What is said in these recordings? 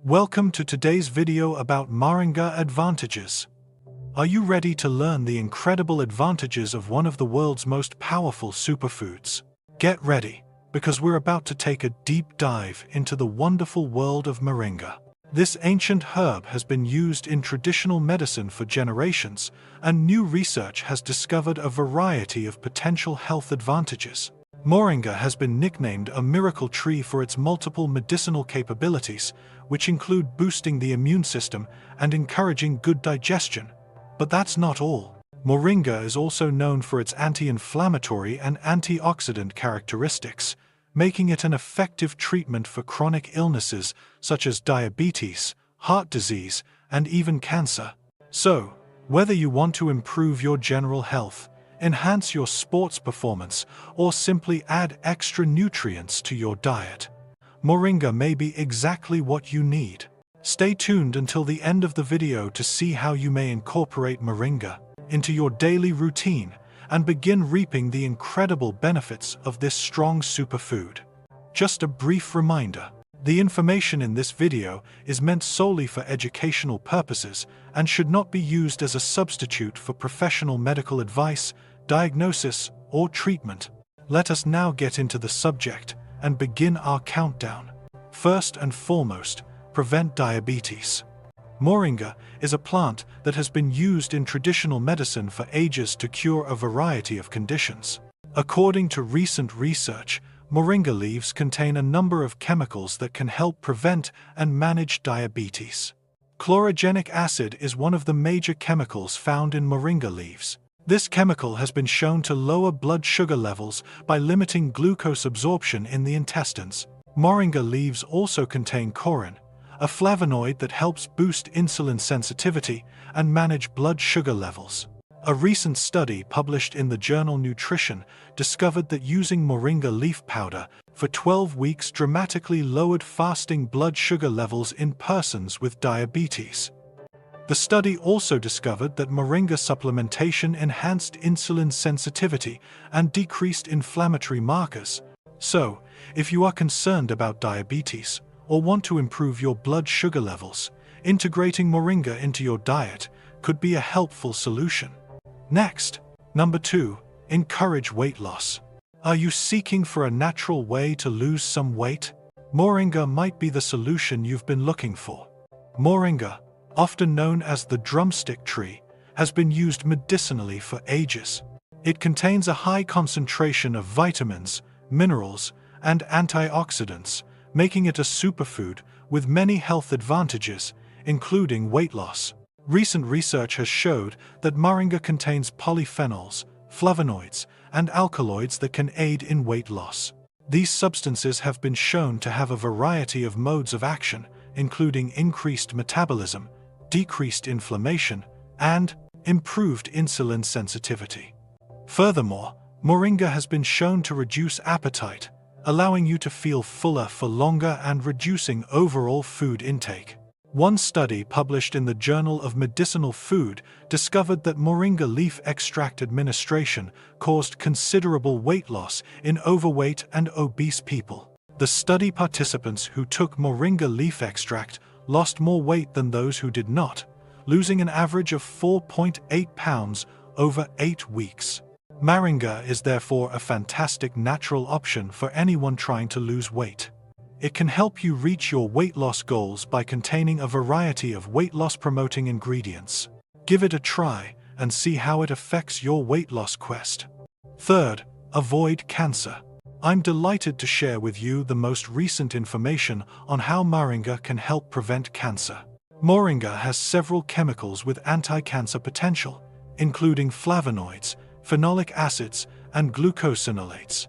Welcome to today's video about Moringa advantages. Are you ready to learn the incredible advantages of one of the world's most powerful superfoods? Get ready, because we're about to take a deep dive into the wonderful world of Moringa. This ancient herb has been used in traditional medicine for generations, and new research has discovered a variety of potential health advantages. Moringa has been nicknamed a miracle tree for its multiple medicinal capabilities, which include boosting the immune system and encouraging good digestion. But that's not all. Moringa is also known for its anti-inflammatory and antioxidant characteristics, making it an effective treatment for chronic illnesses such as diabetes, heart disease, and even cancer. So, whether you want to improve your general health, enhance your sports performance, or simply add extra nutrients to your diet, Moringa may be exactly what you need. Stay tuned until the end of the video to see how you may incorporate Moringa into your daily routine and begin reaping the incredible benefits of this strong superfood. Just a brief reminder, the information in this video is meant solely for educational purposes and should not be used as a substitute for professional medical advice, diagnosis, or treatment. Let us now get into the subject and begin our countdown. First and foremost, prevent diabetes. Moringa is a plant that has been used in traditional medicine for ages to cure a variety of conditions. According to recent research, Moringa leaves contain a number of chemicals that can help prevent and manage diabetes. Chlorogenic acid is one of the major chemicals found in Moringa leaves. This chemical has been shown to lower blood sugar levels by limiting glucose absorption in the intestines. Moringa leaves also contain choline, a flavonoid that helps boost insulin sensitivity and manage blood sugar levels. A recent study published in the journal Nutrition discovered that using Moringa leaf powder for 12 weeks dramatically lowered fasting blood sugar levels in persons with diabetes. The study also discovered that Moringa supplementation enhanced insulin sensitivity and decreased inflammatory markers. So, if you are concerned about diabetes or want to improve your blood sugar levels, integrating Moringa into your diet could be a helpful solution. Next, number 2, encourage weight loss. Are you seeking for a natural way to lose some weight? Moringa might be the solution you've been looking for. Moringa, often known as the drumstick tree, has been used medicinally for ages. It contains a high concentration of vitamins, minerals, and antioxidants, making it a superfood with many health advantages, including weight loss. Recent research has showed that Moringa contains polyphenols, flavonoids, and alkaloids that can aid in weight loss. These substances have been shown to have a variety of modes of action, including increased metabolism, decreased inflammation, and improved insulin sensitivity. Furthermore, Moringa has been shown to reduce appetite, allowing you to feel fuller for longer and reducing overall food intake. One study published in the Journal of Medicinal Food discovered that Moringa leaf extract administration caused considerable weight loss in overweight and obese people. The study participants who took Moringa leaf extract lost more weight than those who did not, losing an average of 4.8 pounds over 8 weeks. Moringa is therefore a fantastic natural option for anyone trying to lose weight. It can help you reach your weight loss goals by containing a variety of weight loss promoting ingredients. Give it a try and see how it affects your weight loss quest. Third, avoid cancer. I'm delighted to share with you the most recent information on how Moringa can help prevent cancer. Moringa has several chemicals with anti-cancer potential, including flavonoids, phenolic acids, and glucosinolates.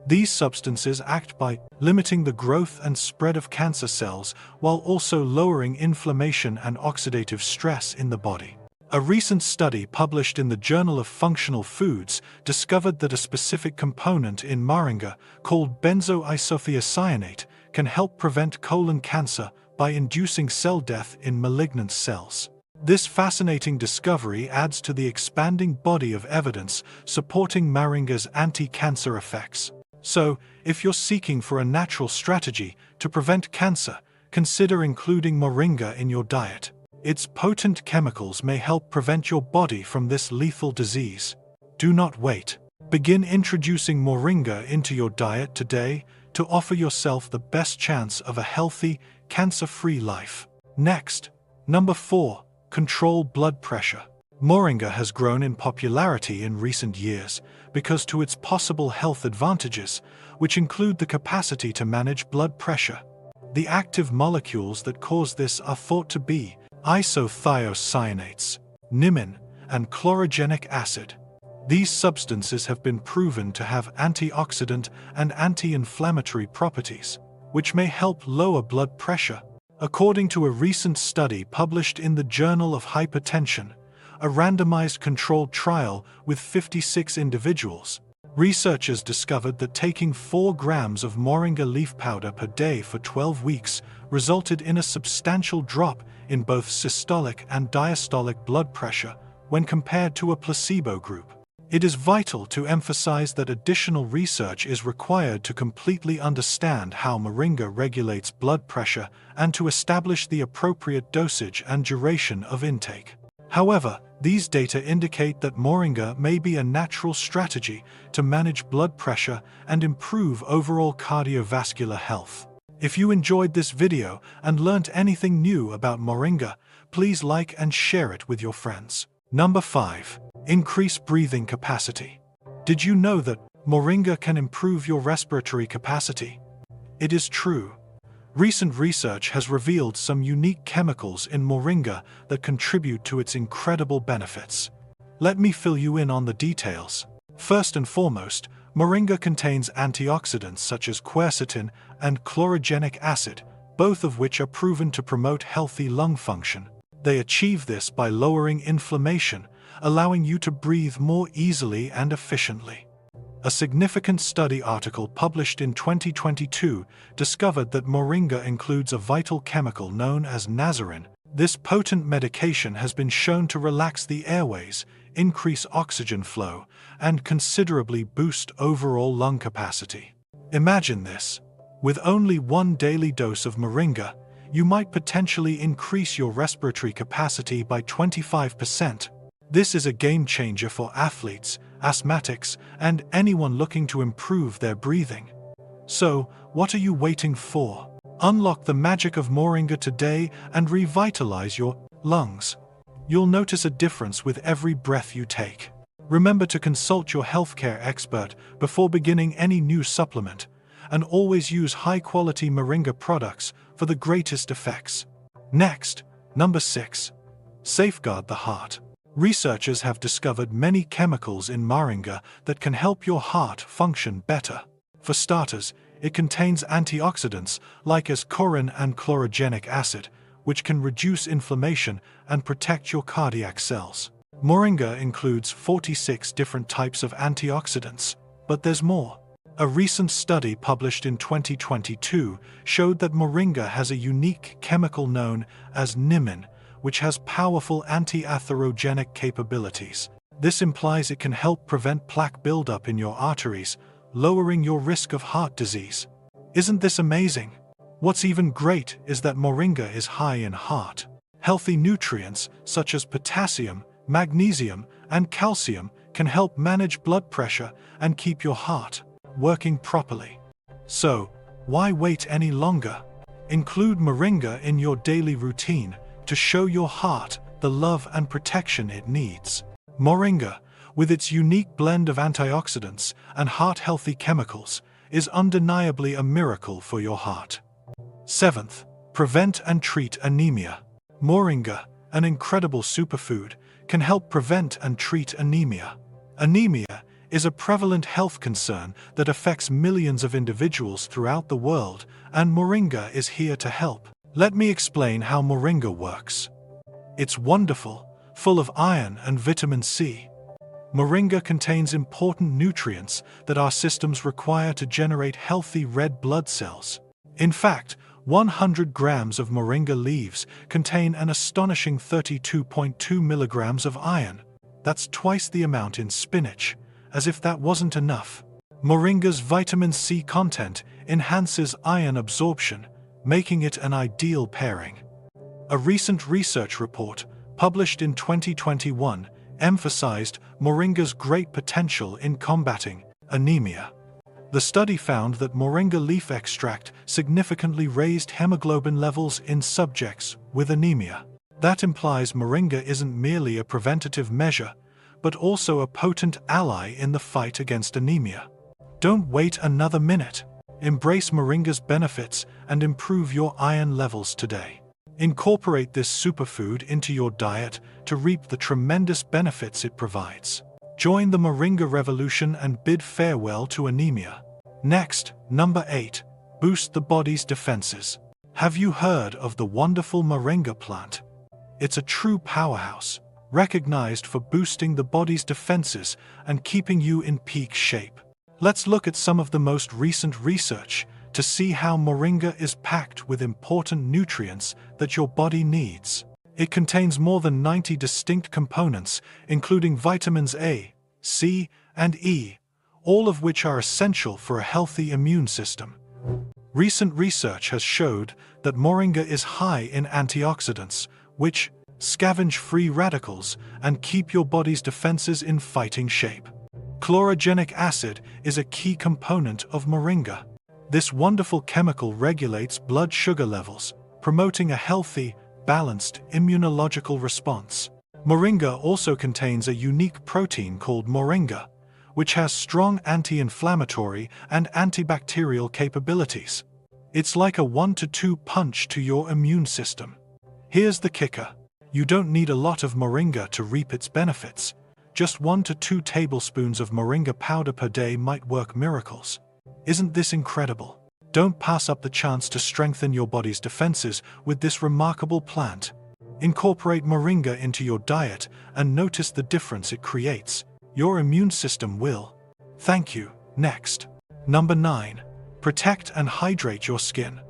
These substances act by limiting the growth and spread of cancer cells while also lowering inflammation and oxidative stress in the body. A recent study published in the Journal of Functional Foods discovered that a specific component in Moringa, called benzoisophiocyanate, can help prevent colon cancer by inducing cell death in malignant cells. This fascinating discovery adds to the expanding body of evidence supporting Moringa's anti-cancer effects. So, if you're seeking for a natural strategy to prevent cancer, consider including moringa in your diet. Its potent chemicals may help prevent your body from this lethal disease. Do not wait. Begin introducing moringa into your diet today to offer yourself the best chance of a healthy, cancer-free life. Next, number 4. Control blood pressure. Moringa has grown in popularity in recent years because of its possible health advantages, which include the capacity to manage blood pressure. The active molecules that cause this are thought to be isothiocyanates, nimin, and chlorogenic acid. These substances have been proven to have antioxidant and anti-inflammatory properties, which may help lower blood pressure. According to a recent study published in the Journal of Hypertension, a randomized controlled trial with 56 individuals, researchers discovered that taking 4 grams of moringa leaf powder per day for 12 weeks resulted in a substantial drop in both systolic and diastolic blood pressure when compared to a placebo group. It is vital to emphasize that additional research is required to completely understand how moringa regulates blood pressure and to establish the appropriate dosage and duration of intake. However, these data indicate that moringa may be a natural strategy to manage blood pressure and improve overall cardiovascular health. If you enjoyed this video and learnt anything new about moringa, please like and share it with your friends. Number 5. Increase breathing capacity. Did you know that moringa can improve your respiratory capacity? It is true. Recent research has revealed some unique chemicals in moringa that contribute to its incredible benefits. Let me fill you in on the details. First and foremost, moringa contains antioxidants such as quercetin and chlorogenic acid, both of which are proven to promote healthy lung function. They achieve this by lowering inflammation, allowing you to breathe more easily and efficiently. A significant study article published in 2022 discovered that moringa includes a vital chemical known as nazarin. This potent medication has been shown to relax the airways, increase oxygen flow, and considerably boost overall lung capacity. Imagine this. With only 1 daily dose of moringa, you might potentially increase your respiratory capacity by 25%. This is a game changer for athletes, asthmatics, and anyone looking to improve their breathing. So, what are you waiting for? Unlock the magic of moringa today and revitalize your lungs. You'll notice a difference with every breath you take. Remember to consult your healthcare expert before beginning any new supplement, and always use high-quality moringa products for the greatest effects. Next, number 6. Safeguard the heart. Researchers have discovered many chemicals in moringa that can help your heart function better. For starters, it contains antioxidants like ascorrin and chlorogenic acid, which can reduce inflammation and protect your cardiac cells. Moringa includes 46 different types of antioxidants, but there's more. A recent study published in 2022 showed that moringa has a unique chemical known as nimin, which has powerful anti-atherogenic capabilities. This implies it can help prevent plaque buildup in your arteries, lowering your risk of heart disease. Isn't this amazing? What's even great is that moringa is high in heart-healthy nutrients such as potassium, magnesium, and calcium can help manage blood pressure and keep your heart working properly. So, why wait any longer? Include moringa in your daily routine to show your heart the love and protection it needs. Moringa, with its unique blend of antioxidants and heart-healthy chemicals, is undeniably a miracle for your heart. 7th, prevent and treat anemia. Moringa, an incredible superfood, can help prevent and treat anemia. Anemia is a prevalent health concern that affects millions of individuals throughout the world, and moringa is here to help. Let me explain how moringa works. It's wonderful, full of iron and vitamin C. Moringa contains important nutrients that our systems require to generate healthy red blood cells. In fact, 100 grams of moringa leaves contain an astonishing 32.2 milligrams of iron. That's twice the amount in spinach. As if that wasn't enough, moringa's vitamin C content enhances iron absorption, making it an ideal pairing. A recent research report, published in 2021, emphasized moringa's great potential in combating anemia. The study found that moringa leaf extract significantly raised hemoglobin levels in subjects with anemia. That implies moringa isn't merely a preventative measure, but also a potent ally in the fight against anemia. Don't wait another minute. Embrace moringa's benefits and improve your iron levels today. Incorporate this superfood into your diet to reap the tremendous benefits it provides. Join the moringa revolution and bid farewell to anemia. Next, number 8. Boost the body's defenses. Have you heard of the wonderful moringa plant? It's a true powerhouse, recognized for boosting the body's defenses and keeping you in peak shape. Let's look at some of the most recent research to see how moringa is packed with important nutrients that your body needs. It contains more than 90 distinct components, including vitamins A, C, and E, all of which are essential for a healthy immune system. Recent research has showed that moringa is high in antioxidants, which scavenge free radicals and keep your body's defenses in fighting shape. Chlorogenic acid is a key component of moringa. This wonderful chemical regulates blood sugar levels, promoting a healthy, balanced immunological response. Moringa also contains a unique protein called moringa, which has strong anti-inflammatory and antibacterial capabilities. It's like a 1-2 punch to your immune system. Here's the kicker. You don't need a lot of moringa to reap its benefits. Just 1 to 2 tablespoons of moringa powder per day might work miracles. Isn't this incredible? Don't pass up the chance to strengthen your body's defenses with this remarkable plant. Incorporate moringa into your diet and notice the difference it creates. Your immune system will thank you. Next. Number 9. Protect and hydrate your skin.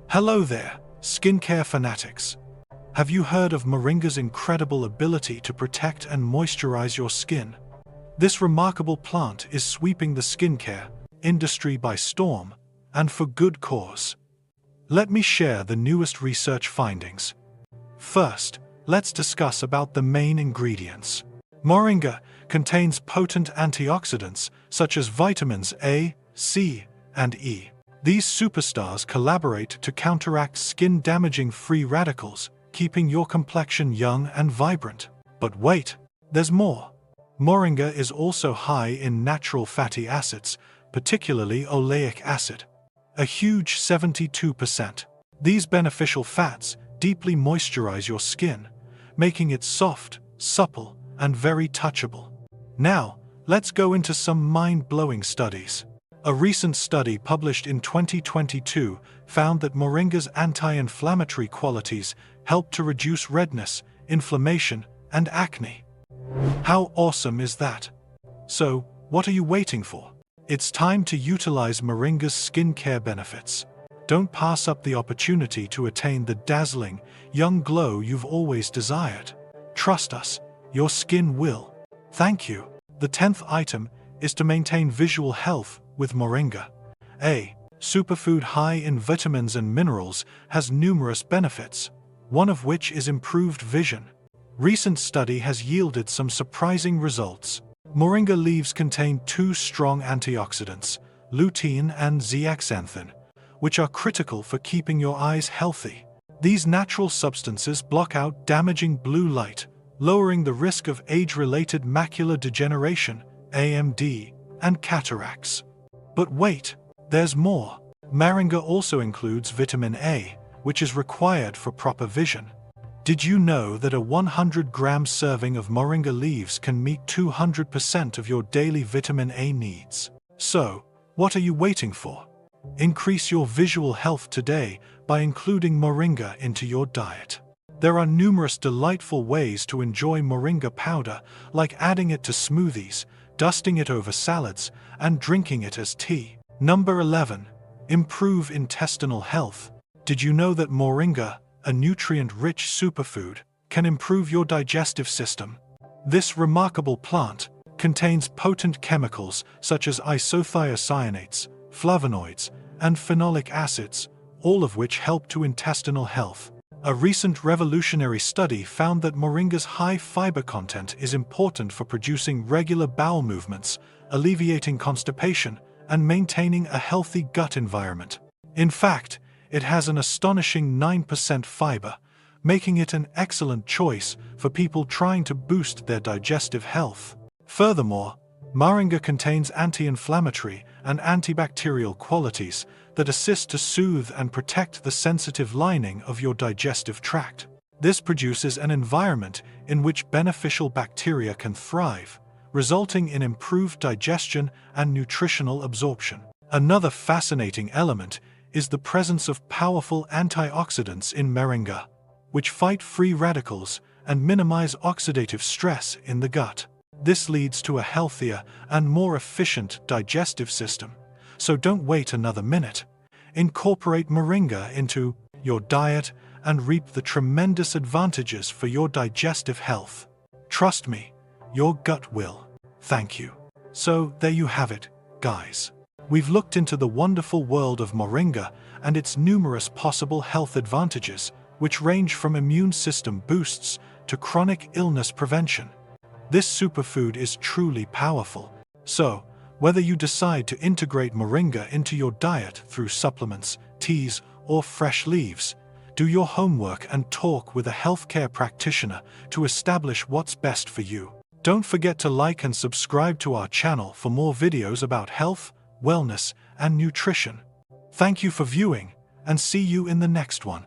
Hello there, skincare fanatics. Have you heard of moringa's incredible ability to protect and moisturize your skin? This remarkable plant is sweeping the skincare industry by storm, and for good cause. Let me share the newest research findings. First, let's discuss about the main ingredients. Moringa contains potent antioxidants such as vitamins A, C, and E. These superstars collaborate to counteract skin-damaging free radicals, keeping your complexion young and vibrant. But wait, there's more. Moringa is also high in natural fatty acids, particularly oleic acid, a huge 72%. These beneficial fats deeply moisturize your skin, making it soft, supple, and very touchable. Now, let's go into some mind-blowing studies. A recent study published in 2022 found that moringa's anti-inflammatory qualities help to reduce redness, inflammation, and acne. How awesome is that? So, what are you waiting for? It's time to utilize moringa's skincare benefits. Don't pass up the opportunity to attain the dazzling, young glow you've always desired. Trust us, your skin will thank you. The 10th item is to maintain visual health with moringa. A superfood high in vitamins and minerals has numerous benefits, one of which is improved vision. Recent study has yielded some surprising results. Moringa leaves contain 2 strong antioxidants, lutein and zeaxanthin, which are critical for keeping your eyes healthy. These natural substances block out damaging blue light, lowering the risk of age-related macular degeneration, AMD, and cataracts. But wait, there's more. Moringa also includes vitamin A, which is required for proper vision. Did you know that a 100-gram serving of moringa leaves can meet 200% of your daily vitamin A needs? So, what are you waiting for? Increase your visual health today by including moringa into your diet. There are numerous delightful ways to enjoy moringa powder, like adding it to smoothies, dusting it over salads, and drinking it as tea. Number 11. Improve intestinal health. Did you know that moringa, a nutrient-rich superfood, can improve your digestive system? This remarkable plant contains potent chemicals such as isothiocyanates, flavonoids, and phenolic acids, all of which help to intestinal health. A recent revolutionary study found that moringa's high fiber content is important for producing regular bowel movements, alleviating constipation, and maintaining a healthy gut environment. In fact, it has an astonishing 9% fiber, making it an excellent choice for people trying to boost their digestive health. Furthermore, moringa contains anti-inflammatory and antibacterial qualities that assist to soothe and protect the sensitive lining of your digestive tract. This produces an environment in which beneficial bacteria can thrive, resulting in improved digestion and nutritional absorption. Another fascinating element is the presence of powerful antioxidants in moringa, which fight free radicals and minimize oxidative stress in the gut. This leads to a healthier and more efficient digestive system. So don't wait another minute. Incorporate moringa into your diet and reap the tremendous advantages for your digestive health. Trust me, your gut will. Thank you. So there you have it, guys. We've looked into the wonderful world of moringa and its numerous possible health advantages, which range from immune system boosts to chronic illness prevention. This superfood is truly powerful. So, whether you decide to integrate moringa into your diet through supplements, teas, or fresh leaves, do your homework and talk with a healthcare practitioner to establish what's best for you. Don't forget to like and subscribe to our channel for more videos about health, wellness, and nutrition. Thank you for viewing, and see you in the next one.